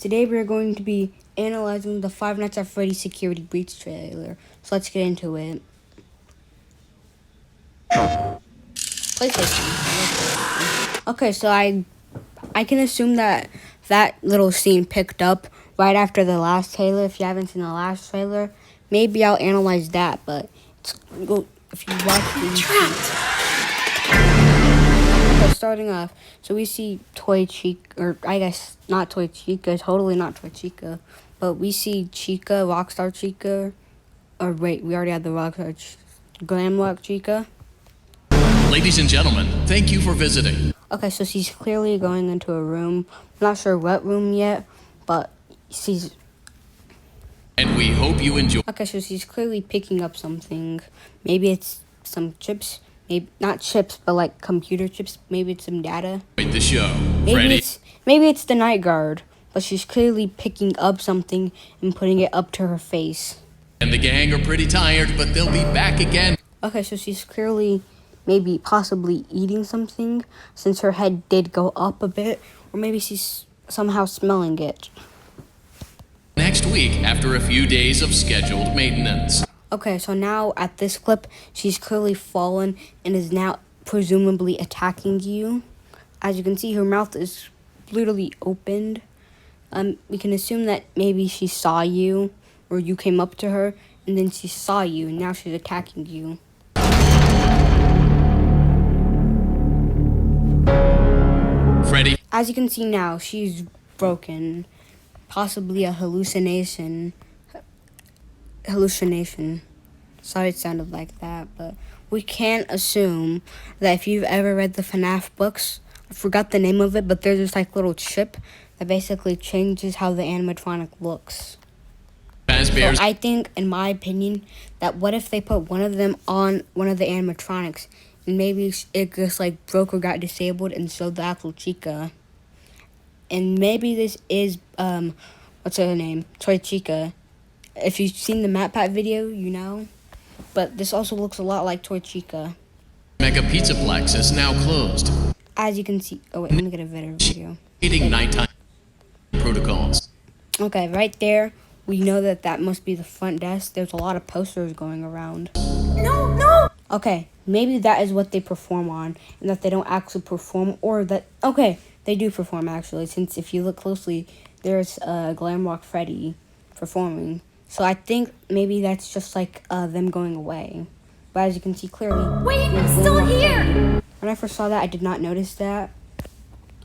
Today we're going to be analyzing the Five Nights at Freddy's Security Breach trailer. So let's get into it. PlayStation. Okay, so I can assume that little scene picked up right after the last trailer. If you haven't seen the last trailer, maybe I'll analyze that. But if you watch the starting off, so we see Toy Chica, or I guess not Toy Chica, totally not Toy Chica, but we see Chica, Rockstar Chica, or wait, we already had the Rockstar Glamrock Chica. Ladies and gentlemen, thank you for visiting. Okay, so she's clearly going into a room. I'm not sure what room yet, but she's... And we hope you enjoy. Okay, so she's clearly picking up something. Maybe it's some chips. Maybe not chips, but like computer chips. Maybe it's some data. The show. Maybe it's the night guard, but she's clearly picking up something and putting it up to her face. And the gang are pretty tired, but they'll be back again. Okay, so she's clearly possibly eating something, since her head did go up a bit, or maybe she's somehow smelling it. Next week, after a few days of scheduled maintenance. Okay, so now at this clip, she's clearly fallen and is now presumably attacking you. As you can see, her mouth is literally opened. We can assume that maybe she saw you, or you came up to her, and then she saw you, and now she's attacking you. Freddy. As you can see now, she's broken. Possibly a hallucination. Sorry it sounded like that, but we can't assume that if you've ever read the FNAF books, I forgot the name of it, but there's this like little chip that basically changes how the animatronic looks. So I think, in my opinion, that what if they put one of them on one of the animatronics, and maybe it just like broke or got disabled and showed the actual Chica. And maybe this is, what's her name? Toy Chica. If you've seen the MatPat video, you know. But this also looks a lot like Toy Chica. Mega Pizzaplex is now closed. As you can see... Oh, wait, let me get a better video. Eating nighttime protocols. Okay, right there, we know that must be the front desk. There's a lot of posters going around. No! Okay, maybe that is what they perform on, and that they don't actually perform, or that... Okay, they do perform, actually, since if you look closely, there's Glamrock Freddy performing. So I think maybe that's just like them going away. But as you can see clearly... Wait, I'm still here! When I first saw that, I did not notice that.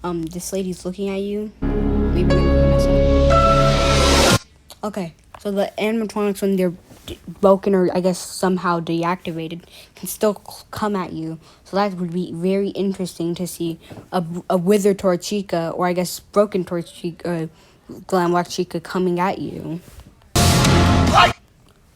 This lady's looking at you. Maybe okay, so the animatronics, when they're broken or I guess somehow deactivated, can still come at you. So that would be very interesting to see a withered Toy Chica, or I guess broken Toy Chica, Glamrock Chica coming at you.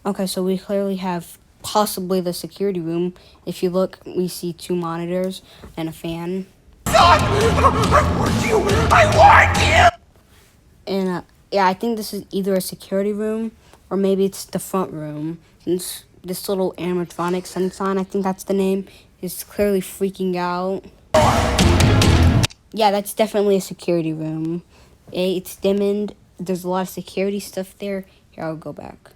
Okay, so we clearly have possibly the security room. If you look, we see 2 monitors and a fan. I warned you! And yeah, I think this is either a security room or maybe it's the front room. Since this little animatronic Sunshine, I think that's the name, is clearly freaking out. Yeah, that's definitely a security room. It's dimmed. There's a lot of security stuff there. Here, I'll go back.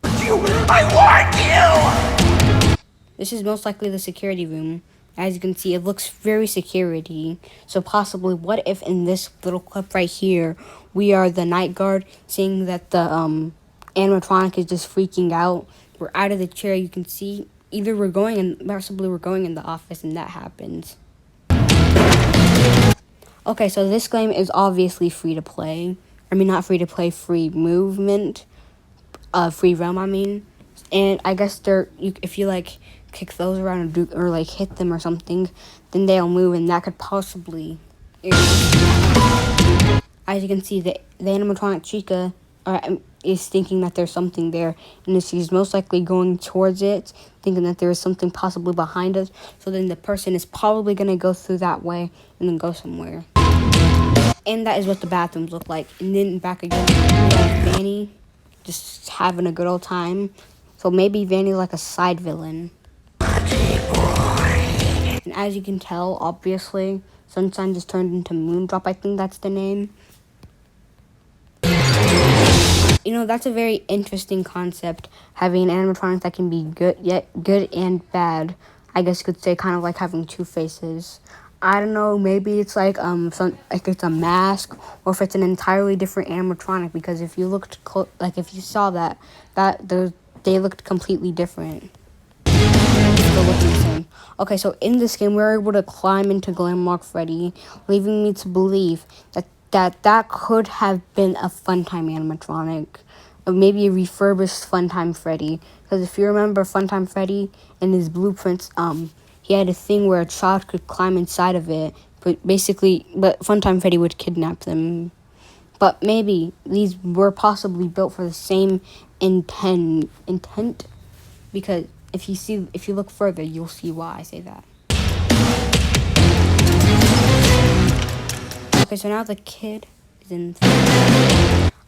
I warned you! This is most likely the security room. As you can see, it looks very security. So possibly, what if in this little clip right here, we are the night guard, seeing that the animatronic is just freaking out. We're out of the chair. You can see either possibly we're going in the office, and that happens. Okay, so this game is obviously free to play. I mean, not free to play, free movement. Free roam, I mean. And I guess if you like kick those around or like hit them or something, then they'll move, and that could possibly... As you can see, the animatronic Chica is thinking that there's something there, and she's most likely going towards it, thinking that there is something possibly behind us. So then the person is probably going to go through that way and then go somewhere. And that is what the bathrooms look like. And then back again, we have Vanny just having a good old time. So maybe Vanny's like a side villain. And as you can tell, obviously, Sunshine just turned into Moondrop. I think that's the name. You know, that's a very interesting concept, having animatronics that can be good and bad. I guess you could say kind of like having two faces. I don't know, maybe it's like like it's a mask, or if it's an entirely different animatronic, because if you like if you saw they looked completely different. Still looking the same. Okay, so in this game, we're able to climb into Glamlock Freddy, leaving me to believe that could have been a Funtime animatronic, or maybe a refurbished Funtime Freddy. Because if you remember Funtime Freddy in his blueprints, he had a thing where a child could climb inside of it, but Funtime Freddy would kidnap them. But maybe these were possibly built for the same intent, because if you look further, you'll see why I say that. Okay, so now the kid is in.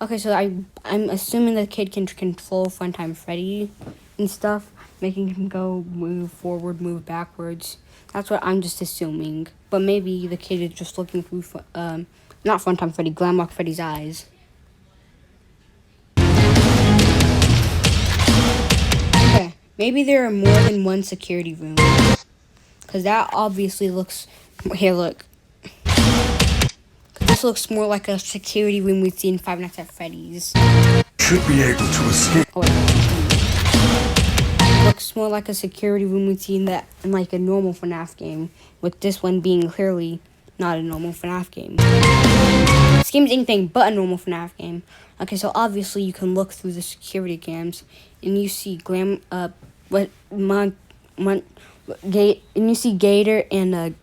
Okay, so I'm assuming the kid can control Funtime Freddy and stuff, making him go move forward, move backwards. That's what I'm just assuming. But maybe the kid is just looking through not Funtime Freddy, Glamlock Freddy's eyes. Okay, maybe there are more than one security room, because that obviously looks. Here, look. This looks more like a security room we'd see in Five Nights at Freddy's. Should be able to escape. Oh, wait. Looks more like a security room we'd see in like a normal FNAF game, with this one being clearly not a normal FNAF game. This game's anything but a normal FNAF game. Okay, so obviously you can look through the security cams and you see and you see Gator and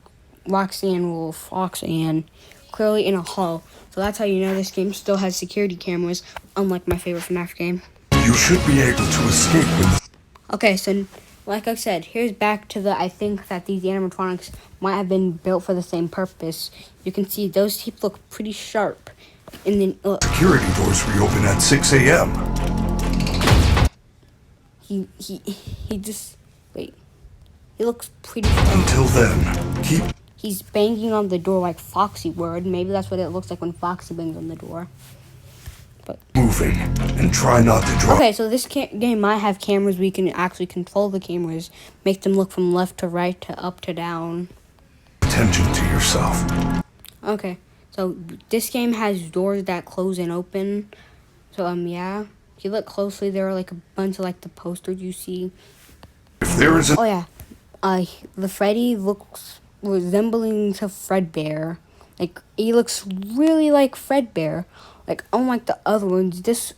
Roxanne clearly in a hall. So that's how you know this game still has security cameras, unlike my favorite FNAF game. You should be able to escape with. Okay, so like I said, here's back to I think that these animatronics might have been built for the same purpose. You can see those teeth look pretty sharp. And then look. Security doors reopen at 6 a.m. He just wait. He looks pretty. Until then, keep. He's banging on the door like Foxy would. Maybe that's what it looks like when Foxy bangs on the door. But Moving and try not to drop. Okay, so this game might have cameras where you can actually control the cameras, make them look from left to right to up to down. Attention to yourself. Okay, so this game has doors that close and open. So yeah, if you look closely, there are like a bunch of like the posters you see. If there is a. Oh yeah, the Freddy looks resembling to Fredbear. Like he looks really like Fredbear. Like unlike the other ones,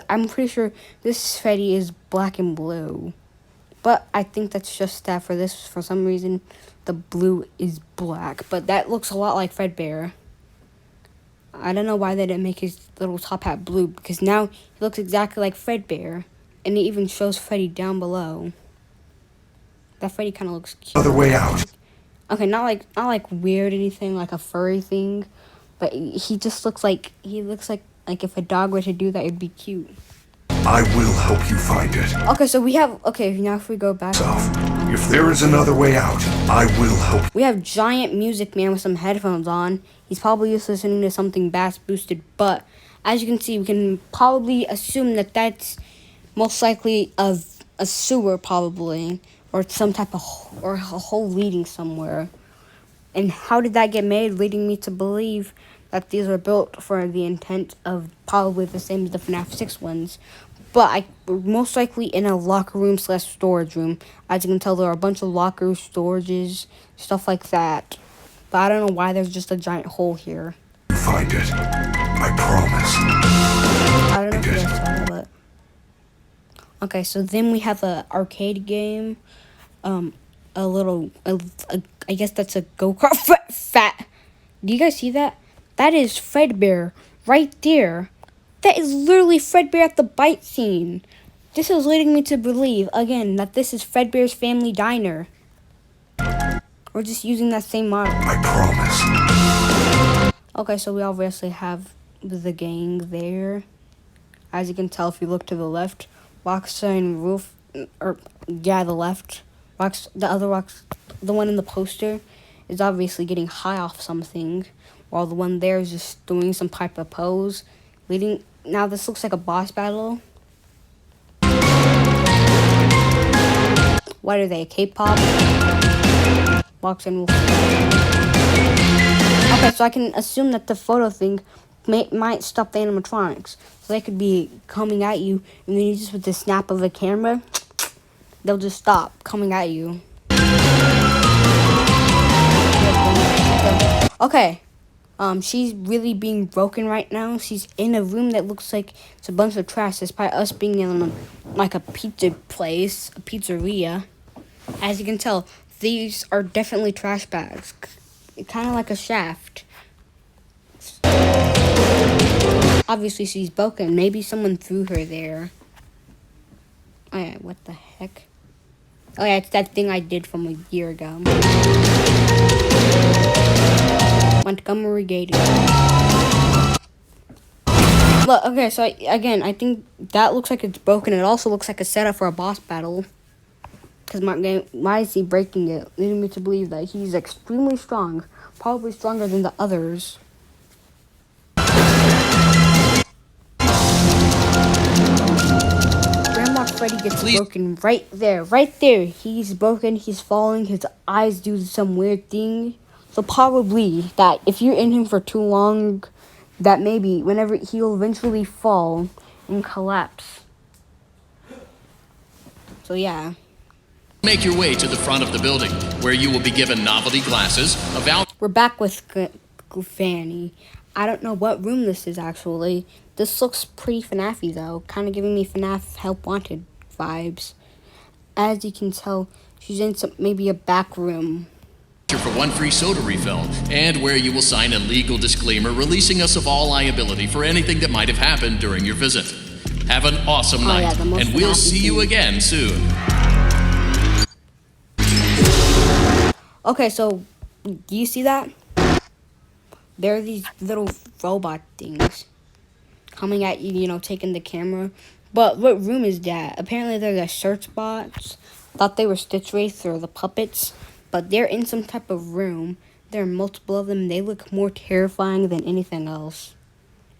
I'm pretty sure this Freddy is black and blue. But I think that's just that for this, for some reason, the blue is black. But that looks a lot like Fredbear. I don't know why they didn't make his little top hat blue, because now he looks exactly like Fredbear. And it even shows Freddy down below. That Freddy kind of looks cute. Other way out. Okay, not like weird anything, like a furry thing, but he just looks like if a dog were to do that, it'd be cute. I will help you find it. Okay, so now if we go back. If there is another way out, I will help. We have Giant Music Man with some headphones on. He's probably just listening to something bass boosted, but as you can see, we can probably assume that that's most likely a sewer, probably. Or some type of, or a hole leading somewhere. And how did that get made? Leading me to believe that these are built for the intent of probably the same as the FNAF 6 ones. But most likely in a locker room / storage room. As you can tell, there are a bunch of lockers, storages, stuff like that. But I don't know why there's just a giant hole here. Find it. I promise. I don't know if you guys saw that, but. Okay, so then we have an arcade game. I guess that's a go-kart fat. Do you guys see that? That is Fredbear right there. That is literally Fredbear at the bite scene. This is leading me to believe, again, that this is Fredbear's Family Diner. We're just using that same model. I promise. Okay, so we obviously have the gang there. As you can tell if you look to the left, Roxa and Roof, the left. The one in the poster is obviously getting high off something, while the one there is just doing some type of pose. leading. Now this looks like a boss battle. What are they? K-pop? Box and wolf. Okay, so I can assume that the photo thing might stop the animatronics. So they could be coming at you, and then you just with the snap of a camera, they'll just stop coming at you. Okay. She's really being broken right now. She's in a room that looks like it's a bunch of trash. Despite us being in like a pizza place, a pizzeria. As you can tell, these are definitely trash bags. Kind of like a shaft. Obviously, she's broken. Maybe someone threw her there. Oh yeah, what the heck? Oh yeah, it's that thing I did from a year ago. Montgomery Gator. Look, okay, so again, I think that looks like it's broken. It also looks like a setup for a boss battle. Because why is he breaking it? Leading me to believe that he's extremely strong. Probably stronger than the others. Grandma Freddy gets broken right there. Right there. He's broken. He's falling. His eyes do some weird thing. So probably that if you're in him for too long, that maybe whenever he'll eventually fall and collapse. So yeah. Make your way to the front of the building, where you will be given novelty glasses, We're back with Fanny. I don't know what room this is actually. This looks pretty FNAF-y though, kind of giving me FNAF Help Wanted vibes. As you can tell, she's in maybe a back room. for one free soda refill, and where you will sign a legal disclaimer releasing us of all liability for anything that might have happened during your visit. Have an awesome night, and we'll see you again soon. Okay, so do you see that? There are these little robot things coming at you, you know, taking the camera. But what room is that? Apparently they're the search bots. Thought they were Stitch Wraiths or the puppets. But they're in some type of room. There are multiple of them. They look more terrifying than anything else.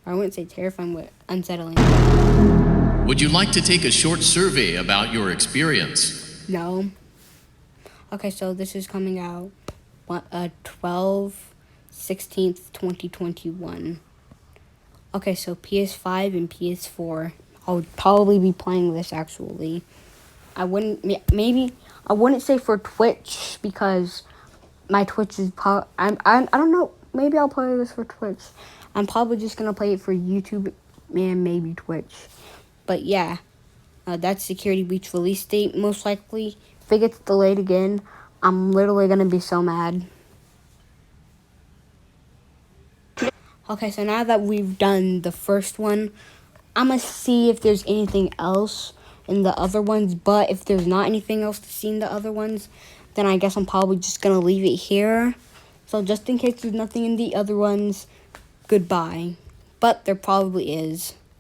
I wouldn't say terrifying, but unsettling. Would you like to take a short survey about your experience? No. Okay, so this is coming out 12/16/2021. Okay, so PS5 and PS4. I would probably be playing this actually. I wouldn't say for Twitch because my Twitch is I don't know. Maybe I'll play this for Twitch. I'm probably just gonna play it for YouTube and maybe Twitch. But yeah, that's Security Breach release date most likely. If it gets delayed again, I'm literally gonna be so mad. Okay, so now that we've done the first one, I'm gonna see if there's anything else in the other ones. But if there's not anything else to see in the other ones, then I guess I'm probably just gonna leave it here. So just in case there's nothing in the other ones, goodbye. But there probably is.